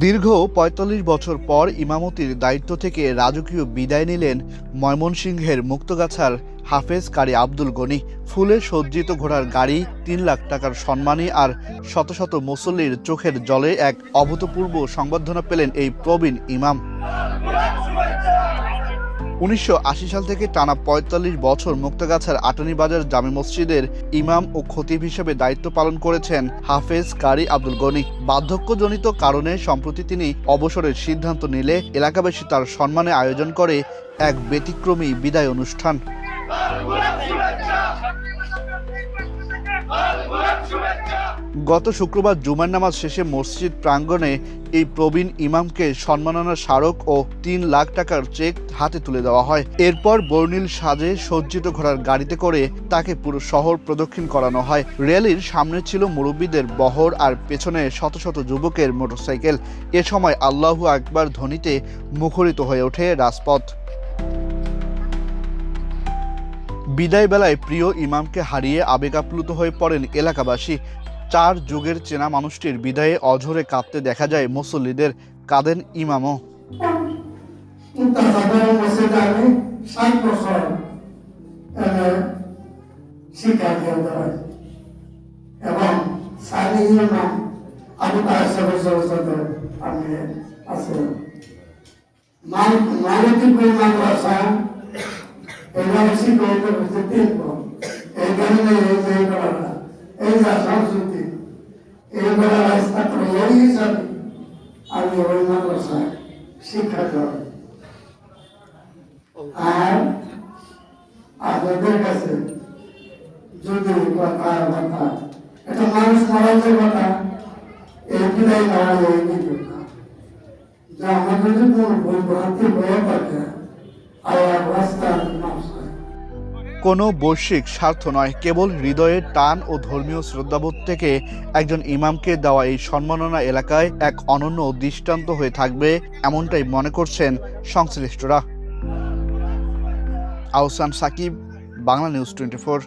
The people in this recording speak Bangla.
দীর্ঘ ৪৫ বছর পর ইমামতির দায়িত্ব থেকে রাজকীয় বিদায় নিলেন ময়মনসিংহের মুক্তাগাছার হাফেজ কারি আব্দুল গনি। ফুলে সজ্জিত ঘোড়ার গাড়ি, ৩ লাখ টাকার সম্মানী আর শত শত মুসল্লির চোখের জলে এক অভূতপূর্ব সংবর্ধনা পেলেন এই প্রবীণ ইমাম। ১৯৮০ সাল থেকে টানা ৪৫ বছর মুক্তাগাছার আটানীবাজার জামে মসজিদের ইমাম ও খতিব হিসেবে দায়িত্ব পালন করেছেন হাফেজ কারি আব্দুল গনি। বার্ধক্যজনিত কারণে সম্প্রতি তিনি অবসরের সিদ্ধান্ত নিলে এলাকাবাসী তার সম্মানে আয়োজন করে এক ব্যতিক্রমী বিদায় অনুষ্ঠান। গত শুক্রবার জুমার নামাজ শেষে মসজিদ প্রাঙ্গণে এই প্রবীণ ইমামকে সম্মাননা স্মারক ও ৩ লাখ টাকার চেক হাতে তুলে দেওয়া হয়। এরপর বর্ণিল সাজে সজ্জিত ঘোড়ার গাড়িতে করে তাকে পুরো শহর প্রদক্ষিণ করানো হয়। র্যালির সামনে ছিল মুরব্বীদের বহর আর পেছনে শত শত যুবকের মোটরসাইকেল। এ সময় আল্লাহু আকবার ধ্বনিতে মুখরিত হয়ে ওঠে রাজপথ। বিদায় বেলায় প্রিয় ইমামকে হারিয়ে আবেগাপ্লুত হয়ে পড়েন এলাকাবাসী। ৪ যুগের চেনা মানুষটির বিদায়ে অঝরে কাঁদতে দেখা যায় মুসল্লিদের, কাঁদেন ইমামও। আর আপনাদের কাছে যদি কথা এটা মানুষ মারার কথা এই বিদায় নেওয়া এই কথা যা আমাদের যদি কোনো ভুল ভ্রান্তি হয়ে থাকে আল্লাহ রাস্তায় মানুষ কোনো বৈশ্বিক স্বার্থ নয়, কেবল হৃদয়ের টান ও ধর্মীয় শ্রদ্ধাবোধ থেকে একজন ইমামকে দেওয়া এই সম্মাননা এলাকায় এক অনন্য দৃষ্টান্ত হয়ে থাকবে, এমনটাই মনে করছেন সংশ্লিষ্টরা। আহসান সাকিব, বাংলা নিউজ 24।